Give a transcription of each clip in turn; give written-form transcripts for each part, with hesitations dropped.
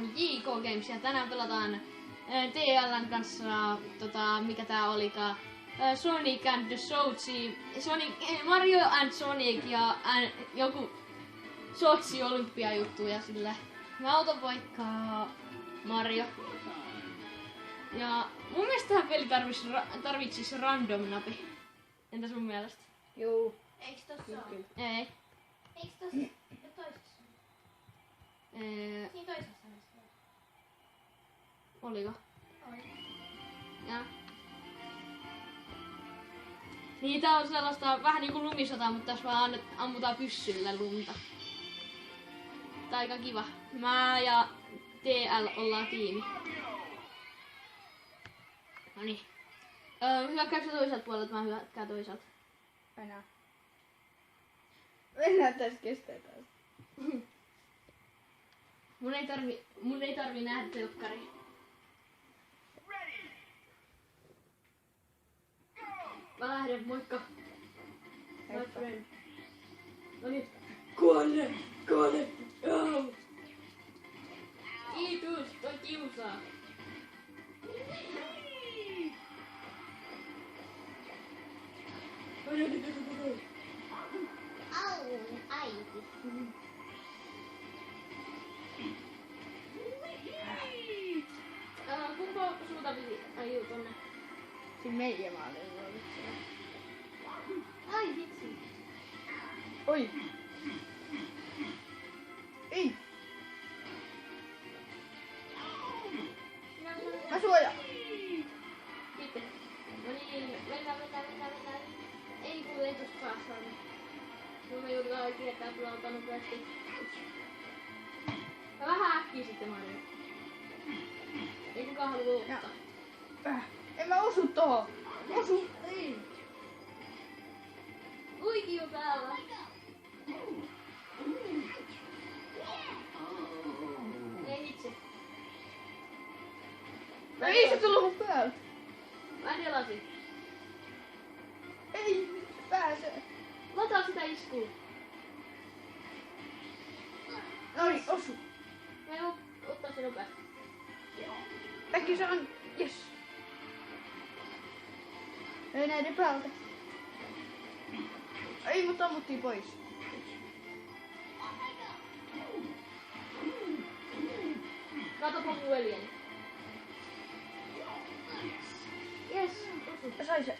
on JK Games ja tänään pelataan TL:n kanssa, mikä tää olikaan, Sonic and the Sochi, Mario and Sonic ja joku Sochi olympiajuttu ja sille. Mä otan vaikka Mario. Ja mun mielestä tähän peli tarvitsis random napi. Entäs sun mielestä? Juu. Eiks tossa oo? Ei. Eiks tossa toisessa? Siinä toisessa on. Oliko? Oli. Ja. Niin tää on sellaista vähän niinku lumisota, mutta tässä vaan ammutaan pyssyllä lunta. Tää on aika kiva. Mä ja TL ollaan tiimi. Noniin. Hyökkääksä toiselta puolelta, mä hyökkään toiselta. Aina. Mennään tässä kestää taas. Mun ei tarvi nähdä telkkari. Mä lähden, moikka. My friend. Noniin. Kuole! Joo! Kiitos, toi kiusaa. Au, äiti. Kumpa suuta piti ajuu tonne? Siinä meidän maalilla oli se. Ai vitsi. Oi! Ei! Mä suojaan! Sitten. No niin, mennään. Ei kun ei tosta saa saada. No me joudutaan kiertää tuolta nopeasti. Ja vähän äkkiä sitten Mario. Ei kukaan halua ottaa. En mä osu tohon! Osu! Ei. Uiki on päällä. Ei itse. Ei se tullu mun päältä! Mä delasin. Ei pääse! Lataa sitä iskua. Noniin, osu! Mä en ottaa sen nopeasti. Äkki saan! Jes! Ei näiden päältä. Ei, mutta ammuttiin pois. Katsopa mun veljeni. Jes, osu. Mä sain se.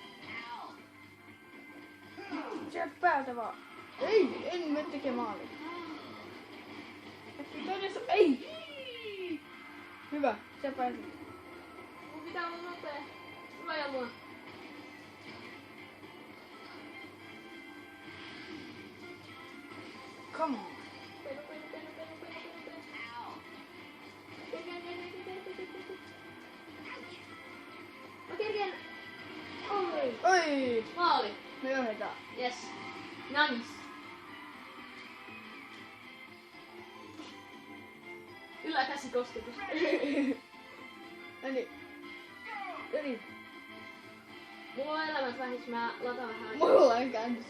Sieltä päältä vaan. Ei, en mene tekemään maali. Äkki toinen ei! Hyvä, sä pääsit. Mun pitää olla nopea. Suoja mua. Come on. Mä kerkeen. Oi. Oi! Maali. Me johdetaan. Yes. Nice. Yläkäsikosketus. Noniin. Noniin. Mulla on elämät vähis, mä lataan vähän aikaa. Mulla on kans.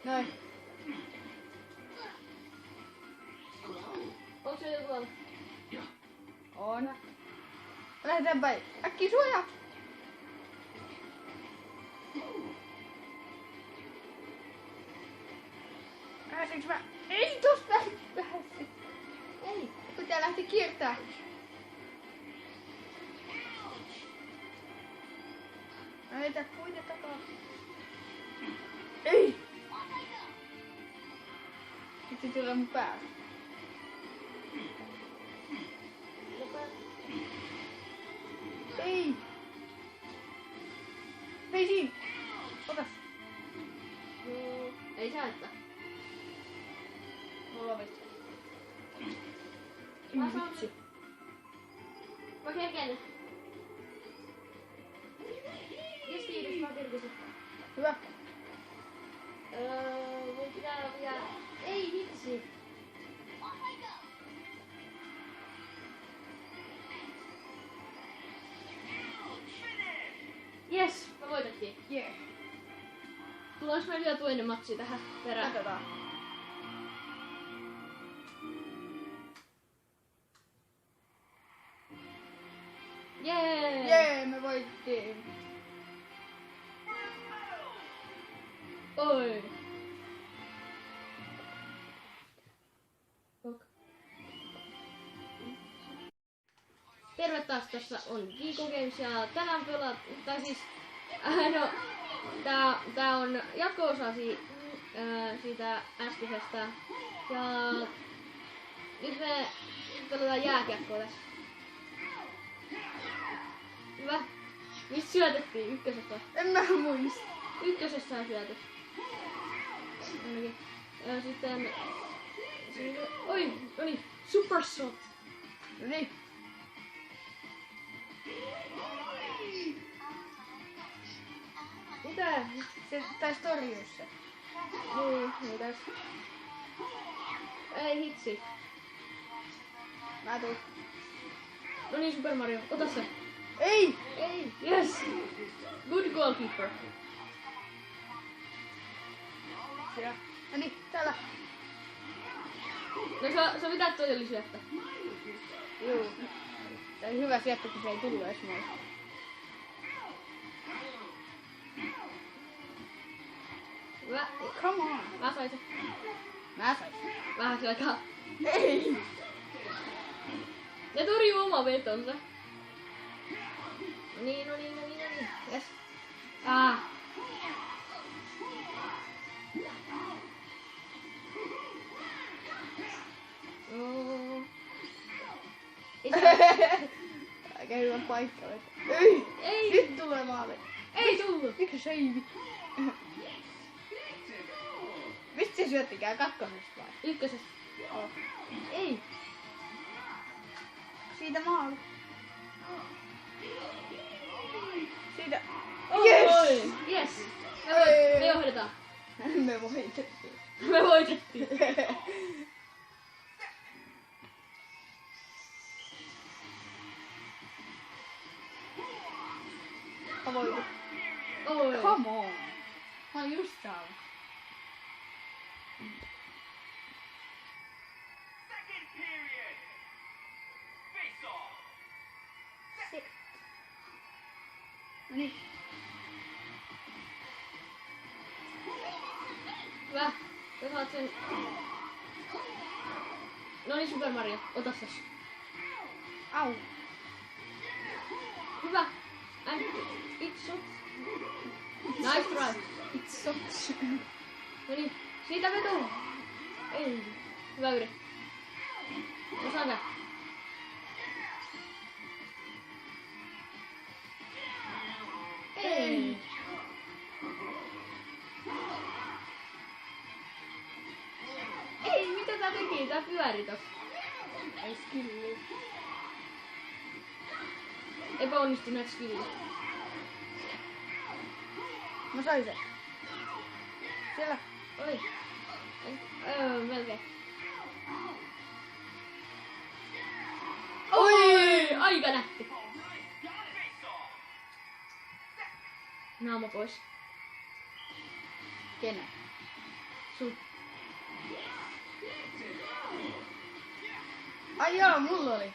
Noin. Onko se joku tuolla? On. Lähdetään päin. Äkki suojaa! Pääseekö mä? Ei tosta pääse. Ei, kun tää lähti kiertää. Mä heitän puita takaa. Ei! Nyt se tulee mun päälle. Ei! Hei siinä! Otas! Ei se haittaa. Mulla on vettä. Mä saan nyt. Mä kerkeen. Yes, kiitos, mä kerkesin. Hyvä. Mun pitää vielä... Ei vitsi. Yes, me voitettiin. Yeah. Tulos me vielä toinen matsi tähän perään. Katsotaan. Oi. Ok. Terve taas, tässä on Geeko Games ja tänään tai siis, no, tää on jatko-osa siitä äskeisestä. Ja nyt me pelataan jääkiekkoa tässä. Hyvä. Mistä syötettiin? Ykkösestä? En mä muista. Ykkösessä on syöty. Ainakin. Ja sitten... Oi! Noniin! Super shot! Noniin. Mitä? Se taisi torjua se. Ei taas. Ei hitsi. Mä tuun. Noniin Super Mario, ota se! Ei! Ei! Yes! Good goalkeeper. Siellä. Noniin, täällä. No sä pitää, että toi oli syöttä. Juu. Tää oli hyvä sieltä, kun se ei tullut edes mulle. Hyvä. Come on. Mä sain sen. Mä sain. Vähän aikaa. Ei! Ne torjuu oma vetonsa. No niin. Yes. No. Aika hyvä paikka. Ei! Ei! Nyt tulee maali. Ei tullut. Mikä se ei? Mistä se syöttikään? Kakkosesta vai? Ykkösessä. Oh. Ei. Siitä maali. Siitä. Oi! Yes! Me johdetaan. Me voitettiin. Me voitettiin. Mä voitin. Oi. Come on. Mä olin just täällä. Second period. Face off. Noniin. Hyvä. Sä saat sen. Noniin Super Mario, ota se. Au. Hyvä. And it's shot. Nice try. It's so... Noniin, siitä veto. Ei. Hyvä yri. Osaka. Ei. Ei, mitä tää teki? Tää pyöri tossa. Ei skilli. Epäonnistuneet skillit. Mä sain sen. Siellä. Oi. Melkein. Oi! Aika nätti. Face off. Naama pois. Kenen? Sun. Ai joo, mulla oli.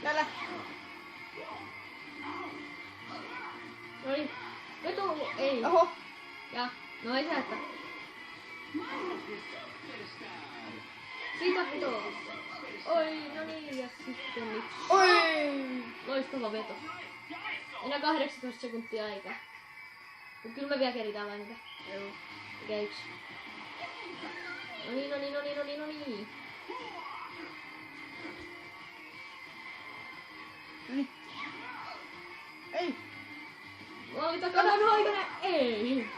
Täällä. Noniin. Veto. Ei. Oho. Ja. No ei säättä. Siitä veto. Oi, no niin, ja sitten nyt. Oi. Loistava veto. Enää 18 sekuntia aikaa. Mut kyllä me vielä keritään vai mitä? Joo. Mikä yksi? Noniin. Noniin. Ei. Maali takana on aikainen. Ei.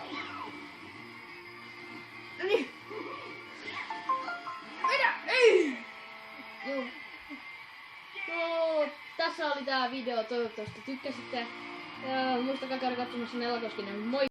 Noniin. Mitä? Ei. Joo. No, tässä oli tää video. Toivottavasti tykkäsitte. Ja muistakaa käydä katsomassa Nelakoskinen. Moi!